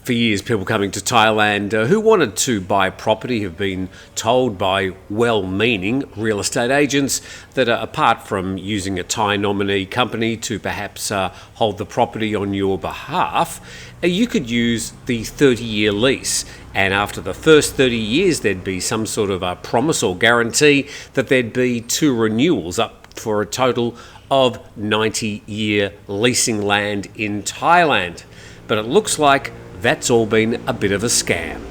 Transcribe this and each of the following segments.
For years, people coming to Thailand who wanted to buy property have been told by well-meaning real estate agents that apart from using a Thai nominee company to perhaps hold the property on your behalf, you could use the 30-year lease. And after the first 30 years, there'd be some sort of a promise or guarantee that there'd be 2 renewals up for a total of 90-year leasing land in Thailand. But it looks like that's all been a bit of a scam.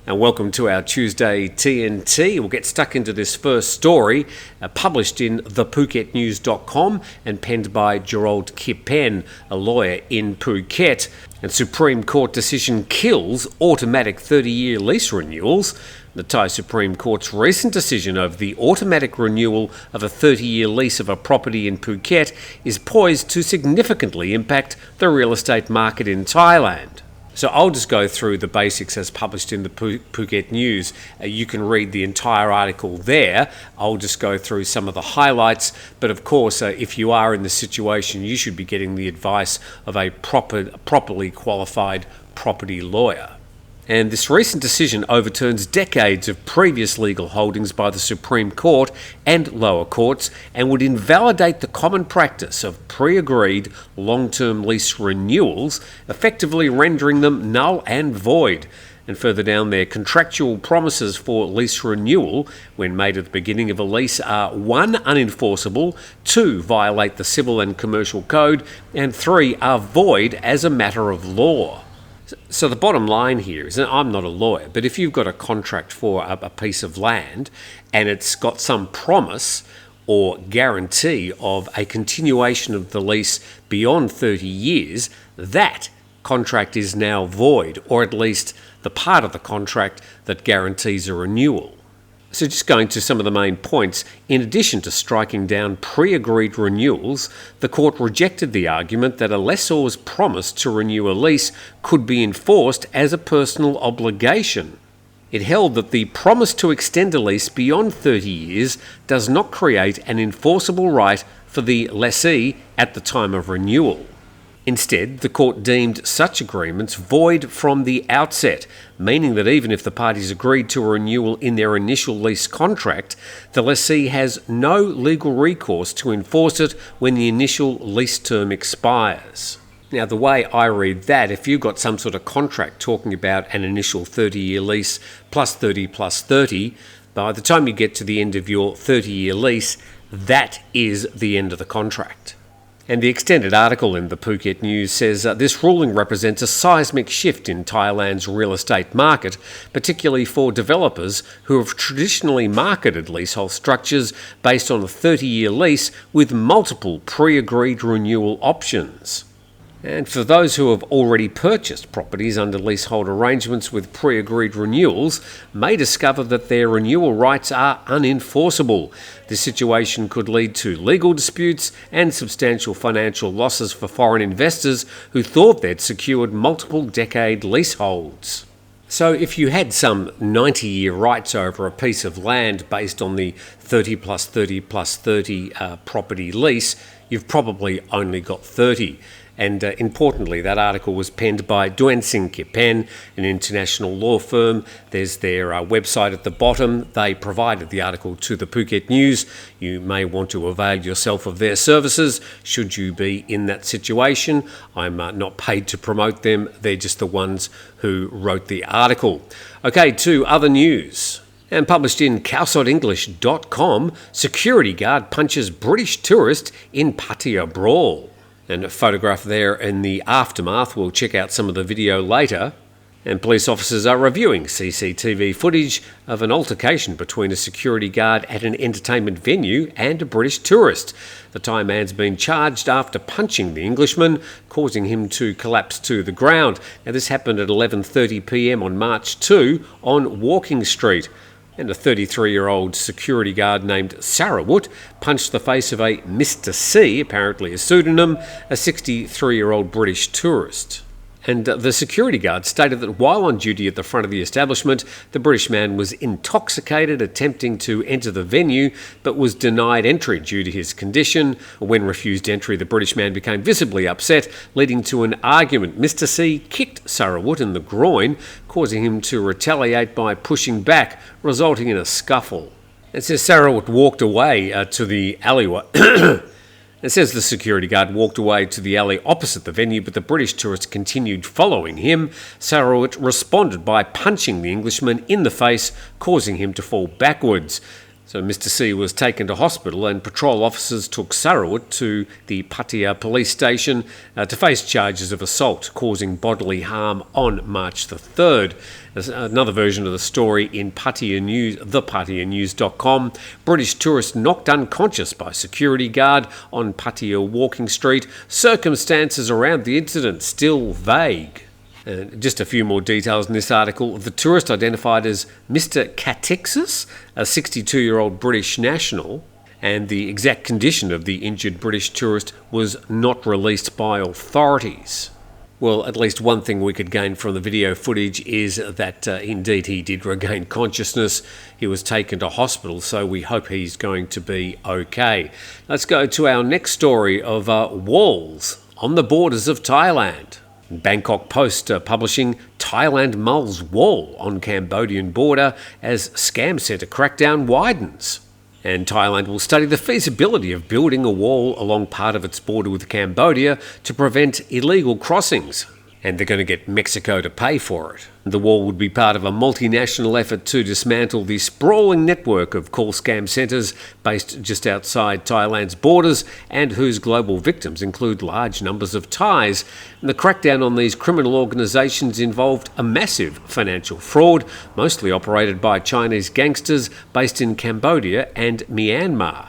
And welcome to our Tuesday TNT. We'll get stuck into this first story, published in thephuketnews.com and penned by Gerald Kipen, a lawyer in Phuket. And Supreme Court decision kills automatic 30-year lease renewals. The Thai Supreme Court's recent decision over the automatic renewal of a 30-year lease of a property in Phuket is poised to significantly impact the real estate market in Thailand. So I'll just go through the basics as published in the Phuket News. You can read the entire article there. I'll just go through some of the highlights. But of course, if you are in this situation, you should be getting the advice of a properly qualified property lawyer. And this recent decision overturns decades of previous legal holdings by the Supreme Court and lower courts and would invalidate the common practice of pre-agreed long-term lease renewals, effectively rendering them null and void. And further down there, contractual promises for lease renewal when made at the beginning of a lease are 1, unenforceable, 2, violate the civil and commercial code, and 3, are void as a matter of law. So the bottom line here is, and I'm not a lawyer, but if you've got a contract for a piece of land and it's got some promise or guarantee of a continuation of the lease beyond 30 years, that contract is now void, or at least the part of the contract that guarantees a renewal. So just going to some of the main points, in addition to striking down pre-agreed renewals, the court rejected the argument that a lessor's promise to renew a lease could be enforced as a personal obligation. It held that the promise to extend a lease beyond 30 years does not create an enforceable right for the lessee at the time of renewal. Instead, the court deemed such agreements void from the outset, meaning that even if the parties agreed to a renewal in their initial lease contract, the lessee has no legal recourse to enforce it when the initial lease term expires. Now, the way I read that, if you've got some sort of contract talking about an initial 30-year lease plus 30 plus 30, by the time you get to the end of your 30-year lease, that is the end of the contract. And the extended article in the Phuket News says this ruling represents a seismic shift in Thailand's real estate market, particularly for developers who have traditionally marketed leasehold structures based on a 30-year lease with multiple pre-agreed renewal options. And for those who have already purchased properties under leasehold arrangements with pre-agreed renewals, may discover that their renewal rights are unenforceable. This situation could lead to legal disputes and substantial financial losses for foreign investors who thought they'd secured multiple decade leaseholds. So if you had some 90-year rights over a piece of land based on the 30 plus 30 plus 30 property lease, you've probably only got 30. And importantly, that article was penned by Duen Sing Kipen, an international law firm. There's their website at the bottom. They provided the article to the Phuket News. You may want to avail yourself of their services should you be in that situation. I'm not paid to promote them. They're just the ones who wrote the article. Okay, to other news. And published in khaosodenglish.com, security guard punches British tourist in Pattaya brawl. And a photograph there in the aftermath. We'll check out some of the video later. And police officers are reviewing CCTV footage of an altercation between a security guard at an entertainment venue and a British tourist. The Thai man's been charged after punching the Englishman, causing him to collapse to the ground. Now, this happened at 11:30 p.m. on March 2 on Walking Street. And a 33-year-old security guard named Sarawut punched the face of a Mr. C, apparently a pseudonym, a 63-year-old British tourist. And the security guard stated that while on duty at the front of the establishment, the British man was intoxicated, attempting to enter the venue, but was denied entry due to his condition. When refused entry, the British man became visibly upset, leading to an argument. Mr. C kicked Sarawut in the groin, causing him to retaliate by pushing back, resulting in a scuffle. It says Sarawut walked away to the alleyway. It says the security guard walked away to the alley opposite the venue, but the British tourist continued following him. Sarawut responded by punching the Englishman in the face, causing him to fall backwards. So Mr. C was taken to hospital, and patrol officers took Sarawut to the Pattaya police station to face charges of assault causing bodily harm on March the 3rd. There's another version of the story in Pattaya News, thepattayanews.com. British tourist knocked unconscious by security guard on Pattaya Walking Street. Circumstances around the incident still vague. Just a few more details in this article. The tourist identified as Mr. Catexus, a 62-year-old British national, and the exact condition of the injured British tourist was not released by authorities. Well, at least one thing we could gain from the video footage is that indeed he did regain consciousness. He was taken to hospital, so we hope he's going to be okay. Let's go to our next story of walls on the borders of Thailand. Bangkok Post publishing Thailand mulls wall on Cambodian border as scam centre crackdown widens. And Thailand will study the feasibility of building a wall along part of its border with Cambodia to prevent illegal crossings. And they're going to get Mexico to pay for it. The wall would be part of a multinational effort to dismantle the sprawling network of call scam centres based just outside Thailand's borders and whose global victims include large numbers of Thais. And the crackdown on these criminal organisations involved a massive financial fraud, mostly operated by Chinese gangsters based in Cambodia and Myanmar.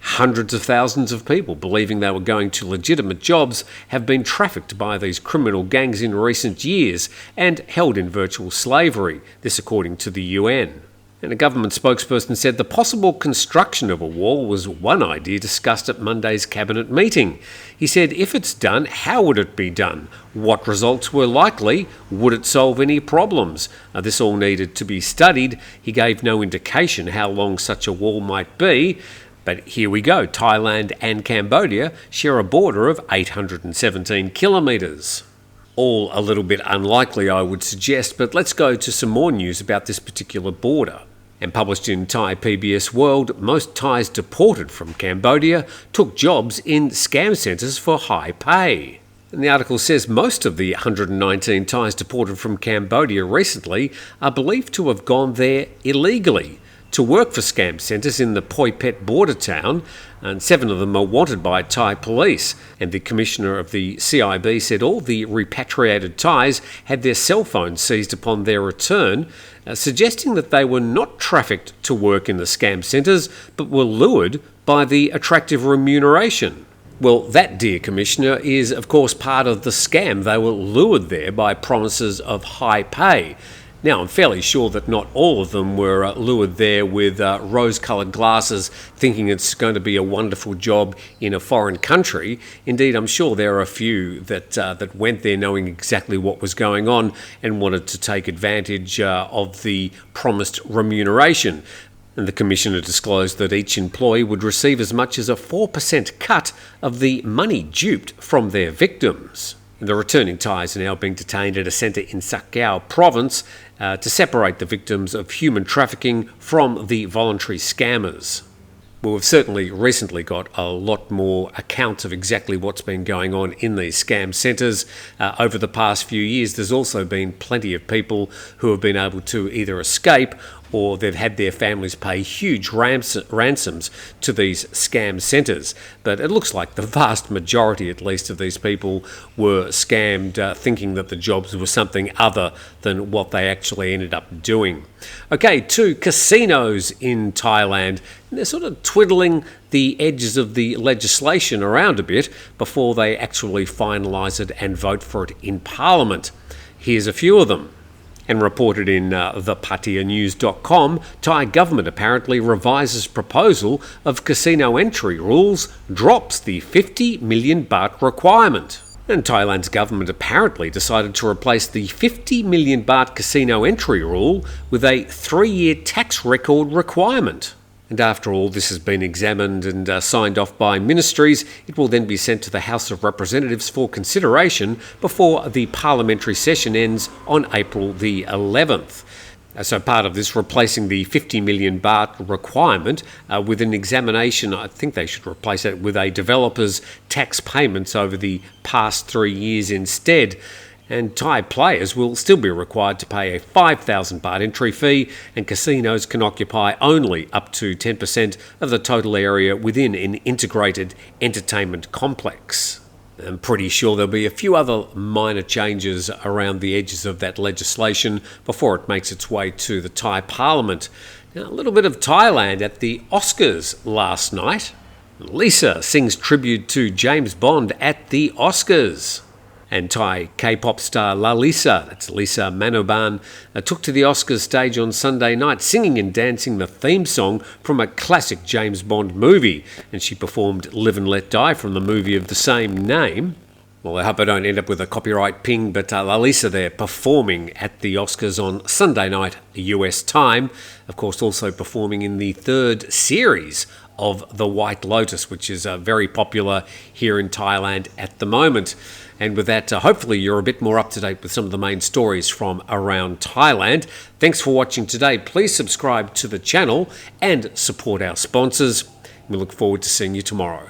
Hundreds of thousands of people, believing they were going to legitimate jobs, have been trafficked by these criminal gangs in recent years and held in virtual slavery, this according to the UN. And a government spokesperson said the possible construction of a wall was one idea discussed at Monday's cabinet meeting. He said if it's done, how would it be done? What results were likely? Would it solve any problems? This all needed to be studied. He gave no indication how long such a wall might be. But here we go. Thailand and Cambodia share a border of 817 kilometres. All a little bit unlikely, I would suggest, but let's go to some more news about this particular border. And published in Thai PBS World, most Thais deported from Cambodia took jobs in scam centres for high pay. And the article says most of the 119 Thais deported from Cambodia recently are believed to have gone there illegally to work for scam centres in the Poi Phet border town, and 7 of them are wanted by Thai police. And the commissioner of the CIB said all the repatriated Thais had their cell phones seized upon their return, suggesting that they were not trafficked to work in the scam centres, but were lured by the attractive remuneration. Well, that, dear Commissioner, is of course part of the scam. They were lured there by promises of high pay. Now, I'm fairly sure that not all of them were lured there with rose-coloured glasses, thinking it's going to be a wonderful job in a foreign country. Indeed, I'm sure there are a few that went there knowing exactly what was going on and wanted to take advantage of the promised remuneration. And the Commissioner disclosed that each employee would receive as much as a 4% cut of the money duped from their victims. The returning Thais are now being detained at a centre in Sakao province to separate the victims of human trafficking from the voluntary scammers. Well, we've certainly recently got a lot more accounts of exactly what's been going on in these scam centres. Over the past few years, there's also been plenty of people who have been able to either escape or they've had their families pay huge ransoms to these scam centres. But it looks like the vast majority, at least, of these people were scammed, thinking that the jobs were something other than what they actually ended up doing. Okay, 2 casinos in Thailand. They're sort of twiddling the edges of the legislation around a bit before they actually finalise it and vote for it in Parliament. Here's a few of them. And reported in thepattayanews.com, Thai government apparently revises proposal of casino entry rules, drops the 50 million baht requirement. And Thailand's government apparently decided to replace the 50 million baht casino entry rule with a 3-year tax record requirement. And after all this has been examined and signed off by ministries, it will then be sent to the House of Representatives for consideration before the parliamentary session ends on April the 11th. So part of this, replacing the 50 million baht requirement with an examination, I think they should replace it with a developer's tax payments over the past 3 years instead. And Thai players will still be required to pay a 5,000 baht entry fee, and casinos can occupy only up to 10% of the total area within an integrated entertainment complex. I'm pretty sure there'll be a few other minor changes around the edges of that legislation before it makes its way to the Thai Parliament. Now, a little bit of Thailand at the Oscars last night. Lisa sings tribute to James Bond at the Oscars. And Thai K-pop star Lalisa, that's Lalisa Manubal, took to the Oscars stage on Sunday night singing and dancing the theme song from a classic James Bond movie. And she performed Live and Let Die from the movie of the same name. Well, I hope I don't end up with a copyright ping, but Lalisa there performing at the Oscars on Sunday night US time. Of course, also performing in the 3rd series of The White Lotus, which is very popular here in Thailand at the moment. And with that, hopefully you're a bit more up to date with some of the main stories from around Thailand. Thanks for watching today. Please subscribe to the channel and support our sponsors. We look forward to seeing you tomorrow.